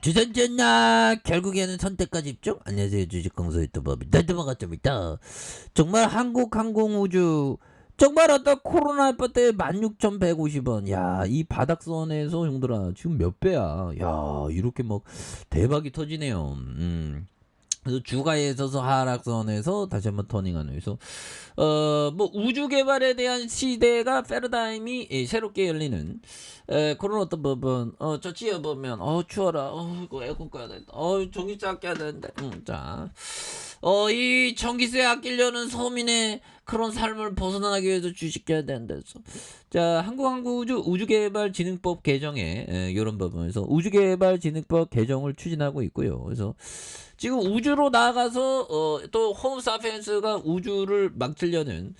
주선전나 결국에는 선택과 집중. 안녕하세요, 주식공소 유튜버입니다. 반갑습니다. 정말 한국항공우주 정말 어떤 코로나 때 16,150원. 야, 이 바닥선에서 형들아 지금 몇 배야. 야, 이렇게 막 대박이 터지네요. 그래서 주가에 있어서 하락선에서 다시 한번 터닝하는. 그래서 뭐 우주 개발에 대한 시대가 패러다임이 새롭게 열리는 그런 어떤 부분. 저 지어 보면 추워라. 이거 에어컨 꺼야 된다. 전기세 아껴야 되는데. 자, 이 전기세 아끼려는 서민의 그런 삶을 벗어나기 위해서 주식해야 되는데. 자, 한국우주개발진흥법 개정에 이런 부분에서 우주개발진흥법 개정을 추진하고 있고요. 그래서 지금 우주로 나아가서 또 홈사피엔스가 우주를 막으려는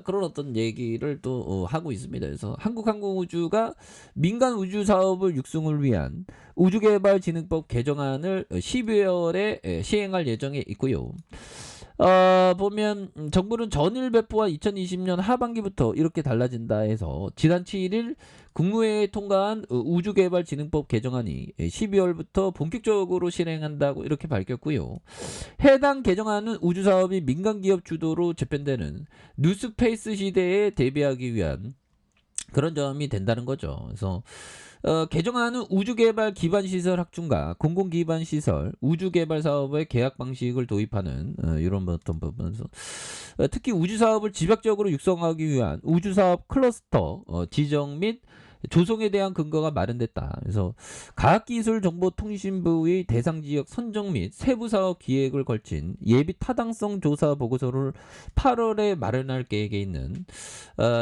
그런 어떤 얘기를 또 하고 있습니다. 그래서 한국항공우주가 민간 우주 사업을 육성을 위한 우주개발진흥법 개정안을 12월에 시행할 예정에 있고요. 보면 정부는 전일 배포와 2020년 하반기부터 이렇게 달라진다 해서 지난 7일 국무회의에 통과한 우주개발진흥법 개정안이 12월부터 본격적으로 실행한다고 이렇게 밝혔고요. 해당 개정안은 우주사업이 민간기업 주도로 재편되는 뉴스페이스 시대에 대비하기 위한 그런 점이 된다는 거죠. 그래서 개정안은 우주개발 기반시설 확충과 공공기반시설 우주개발 사업의 계약 방식을 도입하는 이런 어떤 부분에서 특히 우주사업을 집약적으로 육성하기 위한 우주사업 클러스터 지정 및 조성에 대한 근거가 마련됐다. 그래서 과학기술정보통신부의 대상지역 선정 및 세부사업 기획을 걸친 예비 타당성 조사 보고서를 8월에 마련할 계획에 있는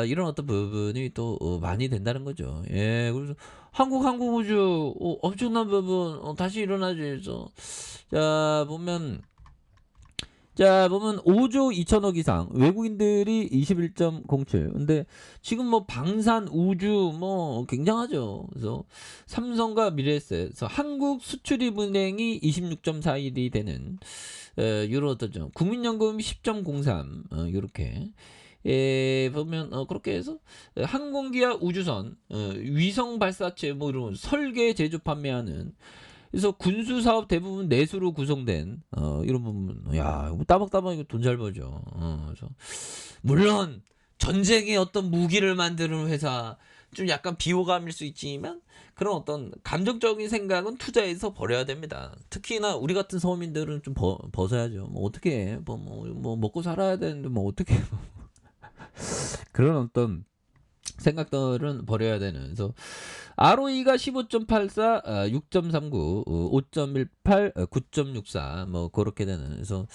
이런 어떤 부분이 또 많이 된다는 거죠. 예, 그래서 한국우주 엄청난 부분 다시 일어나죠. 그래서 보면 5조 2천억 이상 외국인들이 21.07. 근데 지금 뭐 방산 우주 뭐 굉장하죠. 그래서 삼성과 미래에셋, 그래서 한국 수출입은행이 26.41이 되는 유로 어떠죠? 국민연금 10.03 이렇게. 보면 그렇게 해서 항공기와 우주선, 위성 발사체 뭐 이런 설계 제조 판매하는. 그래서 군수 사업 대부분 내수로 구성된 이런 부분. 야, 이거 따박따박 이거 돈 잘 벌죠. 그래서 물론 전쟁의 어떤 무기를 만드는 회사 좀 약간 비호감일 수 있지만 그런 어떤 감정적인 생각은 투자해서 버려야 됩니다. 특히나 우리 같은 서민들은 좀 벗어야죠. 뭐 어떻게 해? 뭐 먹고 살아야 되는데 뭐 어떻게 그런 어떤 생각들은 버려야 되는. 그래서 ROE가 15.84, 6.39, 5.18, 9.64, 뭐 그렇게 되는. 그래서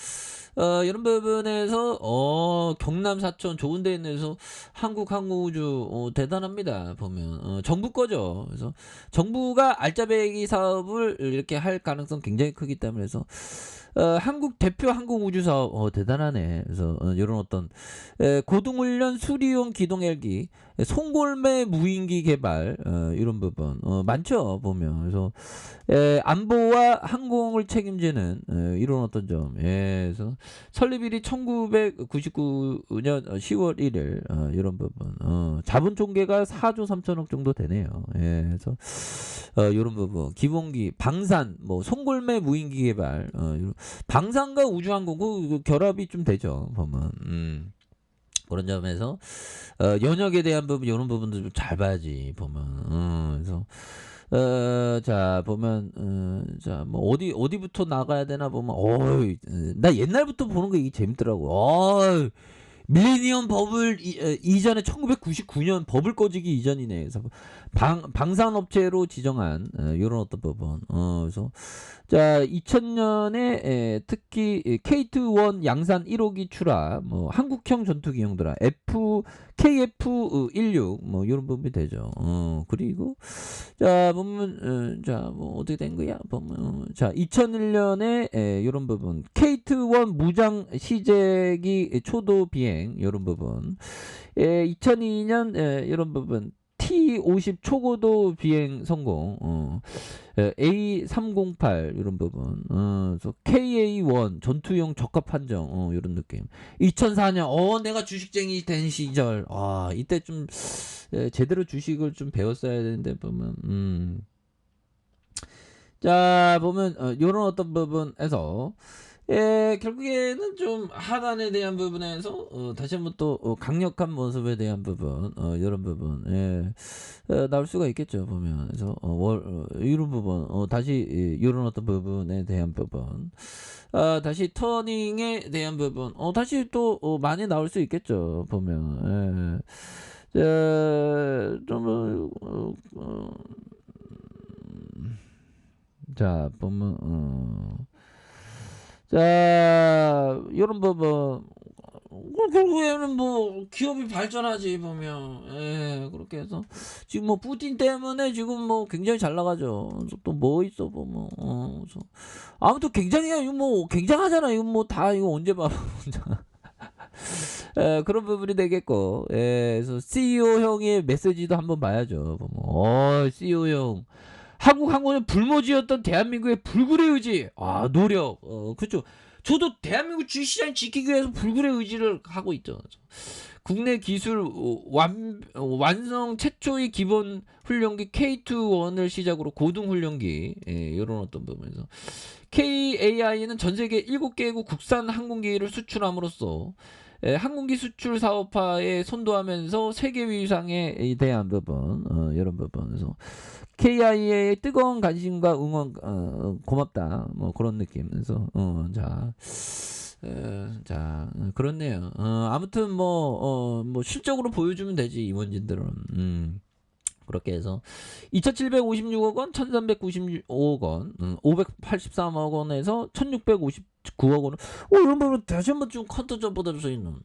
이런 부분에서 경남 사천 좋은 데 있는. 그래서 한국항공우주 대단합니다. 보면 정부 거죠. 그래서 정부가 알짜배기 사업을 이렇게 할 가능성 굉장히 크기 때문에. 그래서 한국 대표 항공우주 사업 대단하네. 그래서 이런 어떤 고등훈련 수리용 기동 헬기, 송골매 무인기 개발 이런 부분 많죠 보면. 그래서 안보와 항공을 책임지는 이런 어떤 점. 그래서 설립일이 1999년 10월 1일 이런 부분. 자본 총계가 4조 3천억 정도 되네요. 그래서 이런 부분. 기본기, 방산, 뭐 송골매 무인기 개발, 방산과 우주항공 그 결합이 좀 되죠 보면. 그런 점에서 연역에 대한 부분 이런 부분도 좀 잘 봐야지 보면. 그래서 자 보면 뭐 어디부터 나가야 되나 보면 나 옛날부터 보는 거 이게 재밌더라고. 밀레니엄 버블 이전에 1999년 버블 꺼지기 이전이네. 그래서 방산업체로 지정한 이런 어떤 부분. 그래서 자 2000년에 특히 K2-1 양산 1호기 출하, 뭐 한국형 전투기형들아 KF-16 뭐 이런 부분이 되죠. 그리고 자 보면 뭐 어떻게 된 거야? 보면 자 2001년에 이런 부분 K2-1 무장 시제기 초도 비행 이런 부분. 2002년 이런 부분 T-50 초고도 비행 성공. A308 이런 부분. 그래서 KA1 전투용 적합 판정 이런 느낌. 2004년 내가 주식쟁이 된 시절. 이때 좀 제대로 주식을 좀 배웠어야 되는데 보면 자 보면 요런 어떤 부분에서 결국에는 좀 하단에 대한 부분에서 다시 한번 또 강력한 모습에 대한 부분 요런 부분 나올 수가 있겠죠 보면. 그래서 이런 부분 다시 요런 어떤 부분에 대한 부분 다시 터닝에 대한 부분 다시 또 많이 나올 수 있겠죠 보면. 좀 자 보면 자 요런 부분 결국에는 뭐 기업이 발전하지 보면. 그렇게 해서 지금 뭐 푸틴 때문에 지금 뭐 굉장히 잘 나가죠. 그래서 또 뭐 있어 보면 그래서 아무튼 굉장히 이거 뭐 굉장하잖아. 이거 뭐 다 이거 언제 봐. 그런 부분이 되겠고. 그래서 CEO 형의 메시지도 한번 봐야죠. 보면 CEO 형 한국 항공의 불모지였던 대한민국의 불굴의 의지, 노력, 그렇죠. 저도 대한민국 주식시장 지키기 위해서 불굴의 의지를 하고 있죠. 국내 기술 완성 최초의 기본 훈련기 K21을 시작으로 고등 훈련기, 이런 어떤 부분에서 KAI는 전 세계 7개국 국산 항공기를 수출함으로써 항공기 수출 사업화에 선도하면서 세계 위상에 대한 부분, 이런 부분에서 KIA의 뜨거운 관심과 응원 고맙다 뭐 그런 느낌에서 자 그렇네요. 아무튼 뭐 실적으로 보여주면 되지 임원진들은. 그렇게 해서 2,756억 원, 1,395억 원, 583억 원에서 1,659억 원. 이런 부분 다시 한번 좀 컨트롤 받을 수 있는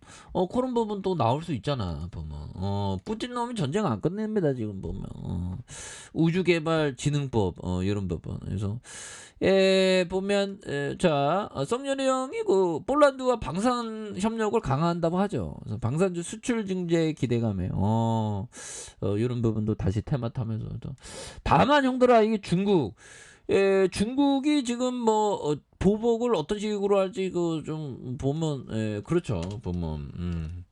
그런 부분 또 나올 수 있잖아 보면. 푸틴 놈이 전쟁 안 끝냅니다 지금 보면. 우주개발진흥법 이런 부분. 그래서 보면 자 썸녀리 형이 그 폴란드와 방산 협력을 강화한다고 하죠. 그래서 방산주 수출 증대 기대감에 이런 부분도 다시 테마 타면서 다만 형들아 이게 중국이 지금 뭐 보복을 어떤 식으로 할지 그 좀 보면 그렇죠 보면.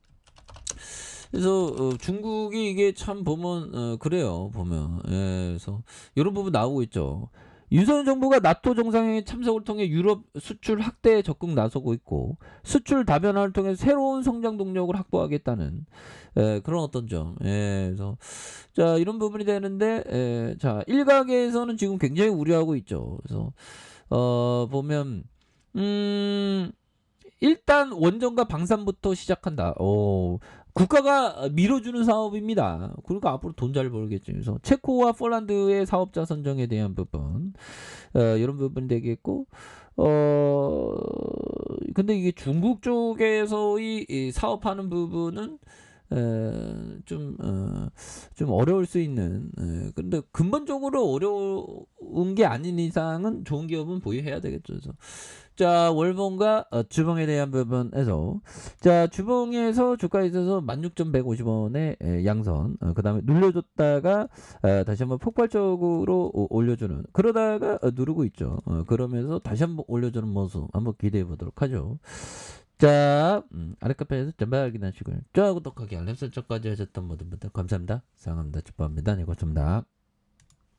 그래서 중국이 이게 참 보면 그래요 보면. 그래서 이런 부분 나오고 있죠. 윤석열 정부가 나토 정상회의 참석을 통해 유럽 수출 확대에 적극 나서고 있고 수출 다변화를 통해 새로운 성장 동력을 확보하겠다는 그런 어떤 점. 그래서 자 이런 부분이 되는데 자 일각에서는 지금 굉장히 우려하고 있죠. 그래서 보면 일단 원전과 방산부터 시작한다. 국가가 밀어주는 사업입니다. 그러니까 앞으로 돈 잘 벌겠죠. 그래서 체코와 폴란드의 사업자 선정에 대한 부분, 이런 부분 되겠고, 근데 이게 중국 쪽에서 이 사업하는 부분은 좀 어려울 수 있는. 근데 근본적으로 어려운 게 아닌 이상은 좋은 기업은 보유해야 되겠죠. 그래서 자 월봉과 주봉에 대한 부분에서 자 주봉에서 주가에 있어서 16,150원의 양선 그 다음에 눌려줬다가 다시 한번 폭발적으로 올려주는 그러다가 누르고 있죠. 그러면서 다시 한번 올려주는 모습 한번 기대해 보도록 하죠. 자 아랫카페에서 전방 확인하시고요. 좋아요 구독하기 알림 설정까지 하셨던 모든 분들 감사합니다. 사랑합니다. 축복합니다. 네 고맙습니다.